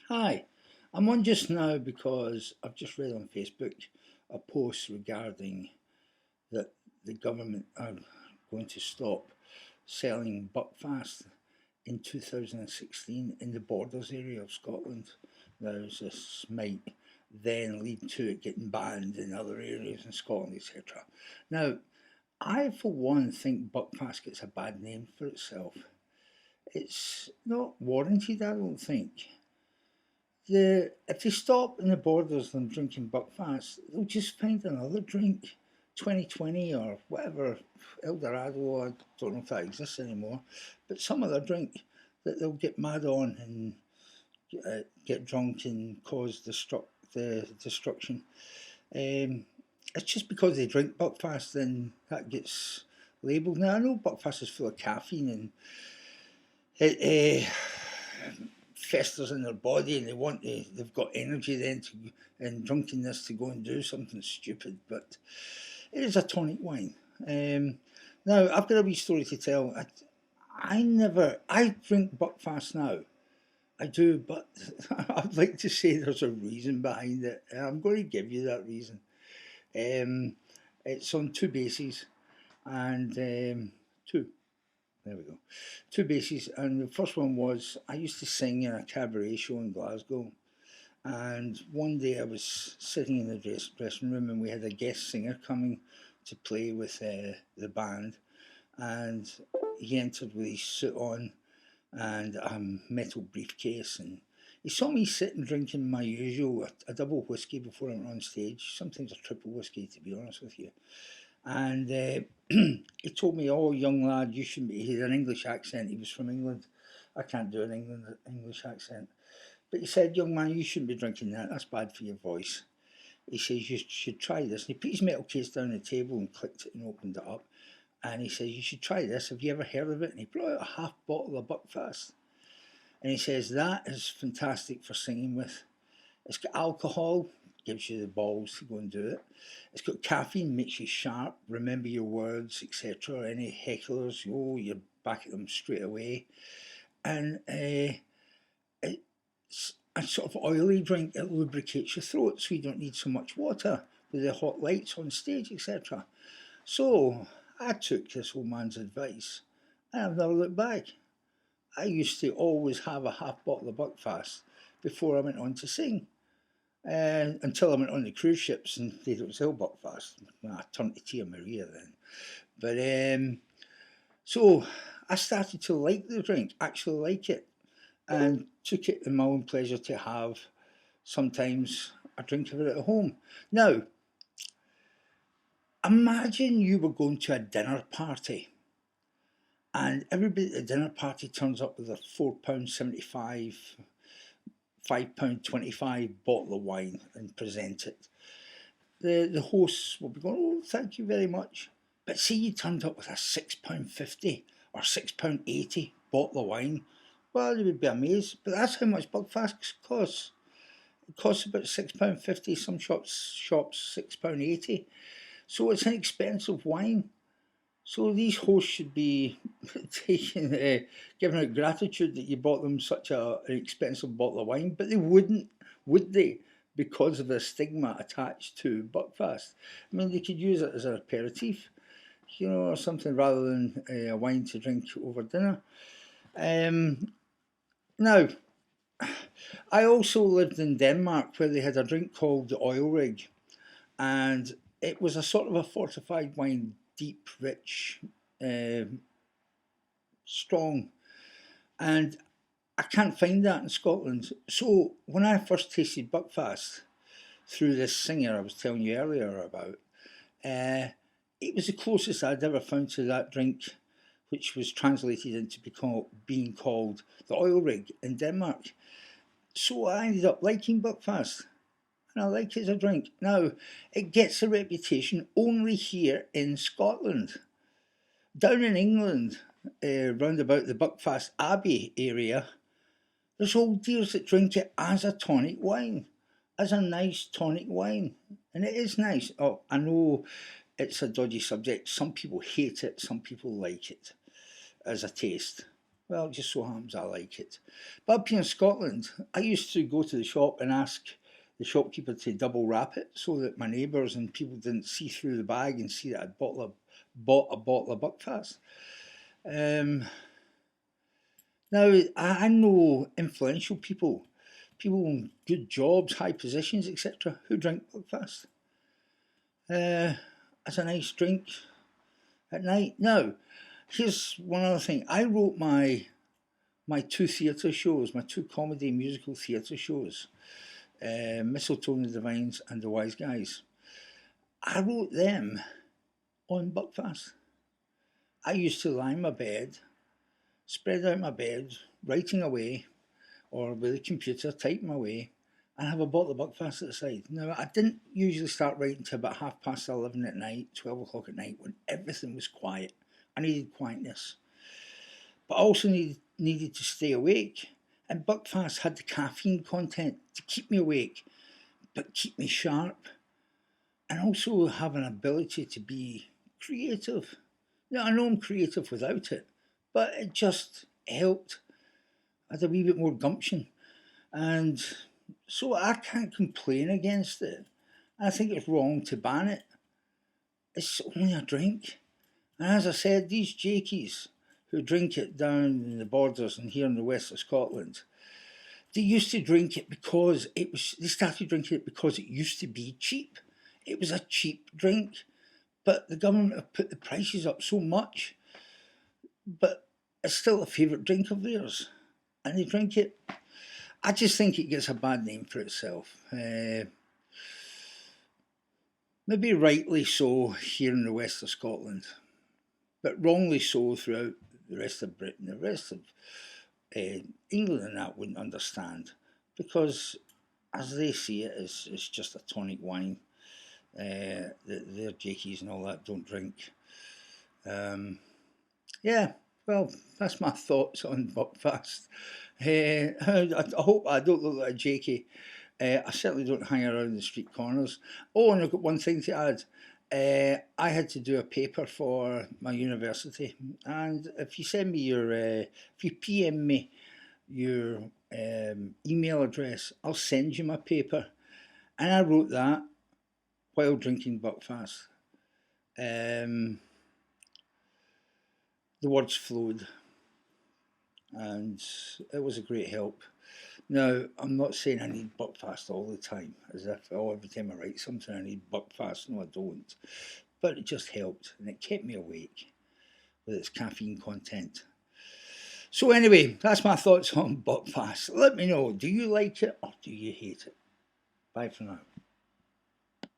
Hi, I'm on just now because I've just read on Facebook a post regarding that the government are going to stop selling Buckfast in 2016 in the borders area of Scotland. Now, this might then lead to it getting banned in other areas in Scotland, etc. Now, I, for one, think Buckfast gets a bad name for itself. It's not warranted, I don't think. If they stop in the borders and drinking Buckfast, they'll just find another drink, 2020 or whatever, Eldorado, I don't know if that exists anymore, but some other drink that they'll get mad on and get drunk and cause the destruction. Um, it's just because they drink Buckfast, then that gets labelled. Now I know Buckfast is full of caffeine and it festers in their body, and they've got energy then to and drunkenness to go and do something stupid. But it is a tonic wine. Now I've got a wee story to tell. I drink Buckfast now. I do, but I'd like to say there's a reason behind it. I'm going to give you that reason. Um, it's on two bases, and two. There we go. Two bases, and the first one was I used to sing in a cabaret show in Glasgow, and one day I was sitting in the dressing room, and we had a guest singer coming to play with the band, and he entered with his suit on and a metal briefcase, and he saw me sitting drinking my usual a double whiskey before I went on stage, sometimes a triple whiskey to be honest with you, and he told me, "Oh, young lad, you shouldn't be." He had an English accent. He was from England. I can't do an English accent, but he said, "Young man, you shouldn't be drinking that. That's bad for your voice." He says, "You should try this." And he put his metal case down on the table and clicked it and opened it up. And he says, "You should try this. Have you ever heard of it?" And he brought out a half bottle of Buckfast. And he says, "That is fantastic for singing with. It's got alcohol, gives you the balls to go and do it. It's got caffeine, makes you sharp, remember your words, etc. Any hecklers, you're back at them straight away. And it's a sort of oily drink. It lubricates your throat, so you don't need so much water with the hot lights on stage, etc." So I took this old man's advice, and I've never looked back. I used to always have a half bottle of Buckfast before I went on to sing. Until I went on the cruise ships and they don't sell Buckfast. Well, I turned to Tia Maria then. But so I started to like the drink, actually like it, and took it in my own pleasure to have sometimes a drink of it at home. Now, imagine you were going to a dinner party and everybody at the dinner party turns up with a £4.75, £5.25 bottle of wine and present it. The hosts will be going, "Oh, thank you very much." But see, you turned up with a £6.50 or £6.80 bottle of wine. Well, you would be amazed. But that's how much Buckfast costs. It costs about £6.50. Some shops £6.80. So it's an expensive wine. So these hosts should be taking, giving out gratitude that you bought them such an expensive bottle of wine, but they wouldn't, would they? Because of the stigma attached to Buckfast. I mean, they could use it as an aperitif, or something rather than a wine to drink over dinner. Now, I also lived in Denmark where they had a drink called the oil rig, and it was a sort of a fortified wine, deep, rich, strong, and I can't find that in Scotland. So when I first tasted Buckfast through this singer I was telling you earlier about, it was the closest I'd ever found to that drink, which was translated into being called the oil rig in Denmark. So I ended up liking Buckfast, and I like it as a drink. Now, it gets a reputation only here in Scotland. Down in England, round about the Buckfast Abbey area, there's old dears that drink it as a tonic wine, as a nice tonic wine. And it is nice. Oh, I know it's a dodgy subject. Some people hate it, some people like it as a taste. Well, it just so happens I like it. But up here in Scotland, I used to go to the shop and ask the shopkeeper to double wrap it so that my neighbours and people didn't see through the bag and see that I'd bought a bottle of Buckfast. Um, Now, I know influential people, people in good jobs, high positions, etc., who drink Buckfast as a nice drink at night. Now, here's one other thing. I wrote my two theatre shows, my two comedy musical theatre shows, Mistletoe and the Divines and The Wise Guys. I wrote them on Buckfast. I used to lie in my bed, spread out my bed, writing away, or with a computer, typing away, and have a bottle of Buckfast at the side. Now, I didn't usually start writing till about 11:30 at night, 12 o'clock at night, when everything was quiet. I needed quietness. But I also needed to stay awake. And Buckfast had the caffeine content to keep me awake, but keep me sharp, and also have an ability to be creative. Now, I know I'm creative without it, but it just helped. I had a wee bit more gumption. And so I can't complain against it. I think it's wrong to ban it. It's only a drink. And as I said, these jakies who drink it down in the borders and here in the west of Scotland, they used to drink it because they started drinking it because it used to be cheap. It was a cheap drink. But the government have put the prices up so much. But it's still a favourite drink of theirs. And they drink it. I just think it gets a bad name for itself. Maybe rightly so here in the west of Scotland, but wrongly so throughout the rest of Britain. The rest of England and that wouldn't understand, because as they see it, it's just a tonic wine. Their jakies and all that don't drink. Yeah, well, that's my thoughts on Buckfast. I hope I don't look like a jakey. I certainly don't hang around the street corners. Oh, and I've got one thing to add. I had to do a paper for my university, and if you send me if you PM me your email address, I'll send you my paper. And I wrote that while drinking Buckfast. The words flowed, and it was a great help. Now, I'm not saying I need Buckfast all the time, as if every time I write something I need Buckfast. No, I don't. But it just helped, and it kept me awake with its caffeine content. So anyway, that's my thoughts on Buckfast. Let me know, do you like it or do you hate it? Bye for now.